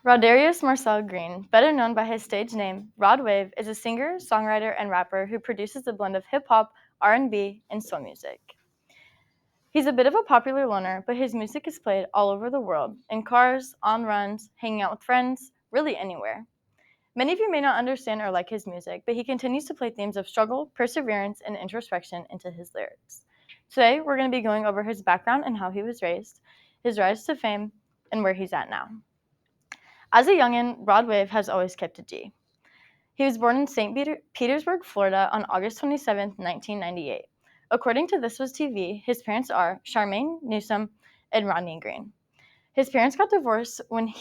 Rodarius Marcel Green, better known by his stage name, Rod Wave, is a singer, songwriter, and rapper who produces a blend of hip-hop, R&B, and soul music. He's a bit of a popular loner, but his music is played all over the world, in cars, on runs, hanging out with friends, really anywhere. Many of you may not understand or like his music, but he continues to play themes of struggle, perseverance, and introspection into his lyrics. Today, we're going to be going over his background and how he was raised, his rise to fame, and where he's at now. As a youngin', Rod Wave has always kept a G. He was born in St. Petersburg, Florida on August 27, 1998. According to This Was TV, his parents are Charmaine Newsom and Rodney Green. His parents got divorced when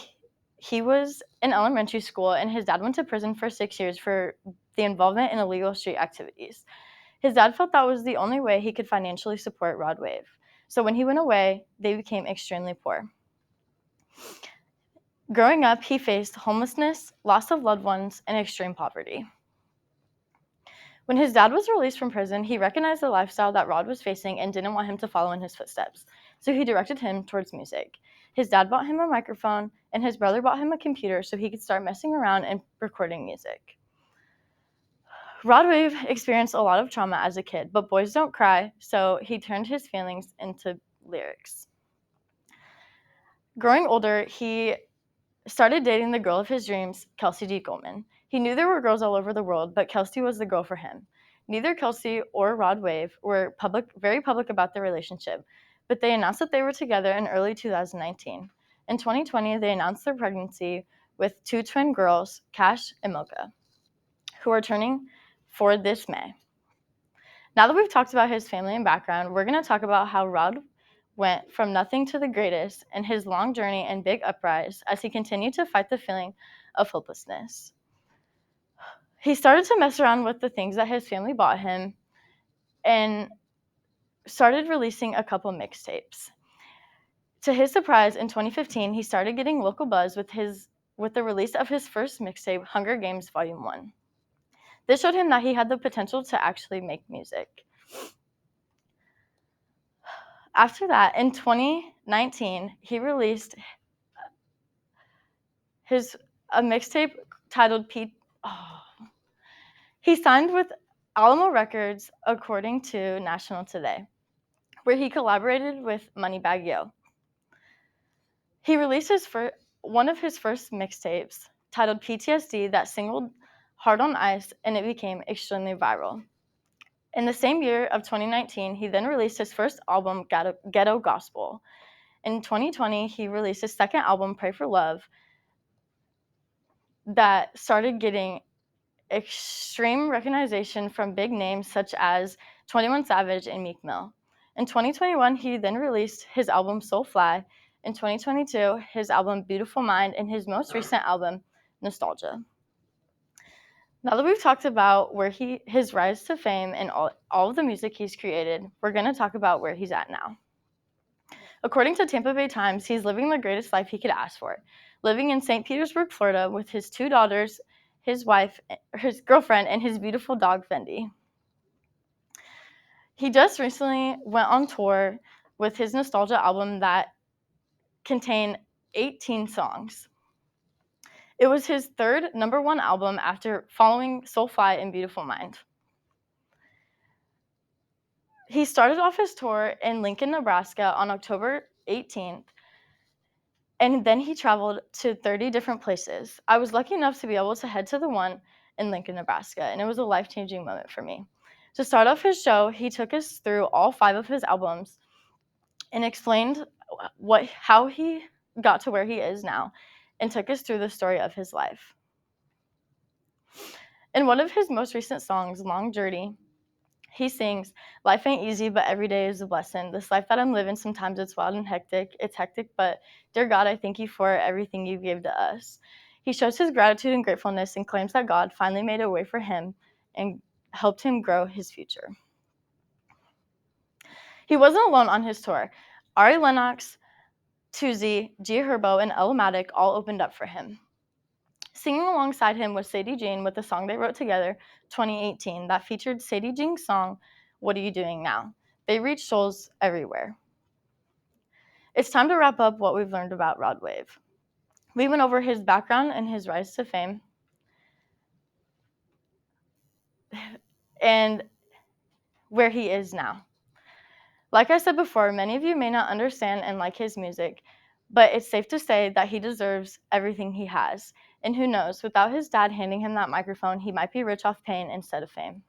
he was in elementary school, and his dad went to prison for 6 years for the involvement in illegal street activities. His dad felt that was the only way he could financially support Rod Wave. So when he went away, they became extremely poor. Growing up, he faced homelessness, loss of loved ones, and extreme poverty. When his dad was released from prison, he recognized the lifestyle that Rod was facing and didn't want him to follow in his footsteps, so he directed him towards music. His dad bought him a microphone, and his brother bought him a computer so he could start messing around and recording music. Rod Wave experienced a lot of trauma as a kid, but boys don't cry, so he turned his feelings into lyrics. Growing older, he started dating the girl of his dreams, Kelsey D. Goldman. He knew there were girls all over the world, but Kelsey was the girl for him. Neither Kelsey or Rod Wave were very public about their relationship, but they announced that they were together in early 2019. In 2020, they announced their pregnancy with two twin girls, Cash and Mocha, who are turning 4 this May. Now that we've talked about his family and background, we're going to talk about how Rod went from nothing to the greatest in his long journey and big uprise as he continued to fight the feeling of hopelessness. He started to mess around with the things that his family bought him and started releasing a couple mixtapes. To his surprise, in 2015, he started getting local buzz with the release of his first mixtape, Hunger Games Volume 1. This showed him that he had the potential to actually make music. After that, in 2019, he released a mixtape titled He signed with Alamo Records, according to National Today, where he collaborated with Moneybagg Yo. He released one of his first mixtapes, titled PTSD, that singled Hard on Ice, and it became extremely viral. In the same year of 2019, he then released his first album, Ghetto Gospel. In 2020, he released his second album, Pray for Love, that started getting extreme recognition from big names such as 21 Savage and Meek Mill. In 2021, he then released his album Soul Fly. In 2022, his album Beautiful Mind, and his most recent album, Nostalgia. Now that we've talked about his rise to fame and all of the music he's created, we're going to talk about where he's at now. According to Tampa Bay Times, he's living the greatest life he could ask for, living in St. Petersburg, Florida, with his 2 daughters, his wife, his girlfriend, and his beautiful dog, Fendi. He just recently went on tour with his Nostalgia album that contained 18 songs. It was his 3rd #1 album after following Soulfly and Beautiful Mind. He started off his tour in Lincoln, Nebraska on October 18th, and then he traveled to 30 different places. I was lucky enough to be able to head to the one in Lincoln, Nebraska, and it was a life-changing moment for me. To start off his show, he took us through all 5 of his albums and explained how he got to where he is now and took us through the story of his life. In one of his most recent songs, Long Journey, he sings, "Life ain't easy, but every day is a blessing. This life that I'm living, sometimes it's wild and hectic. It's hectic, but dear God, I thank you for everything you gave to us." He shows his gratitude and gratefulness and claims that God finally made a way for him and helped him grow his future. He wasn't alone on his tour. Ari Lennox, Tuzi, Gia Herbo, and Elmatic all opened up for him. Singing alongside him was Sadie Jean with a song they wrote together, 2018, that featured Sadie Jean's song, What Are You Doing Now? They reached souls everywhere. It's time to wrap up what we've learned about Rod Wave. We went over his background and his rise to fame. And where he is now. Like I said before, many of you may not understand and like his music, but it's safe to say that he deserves everything he has. And who knows, without his dad handing him that microphone, he might be rich off pain instead of fame.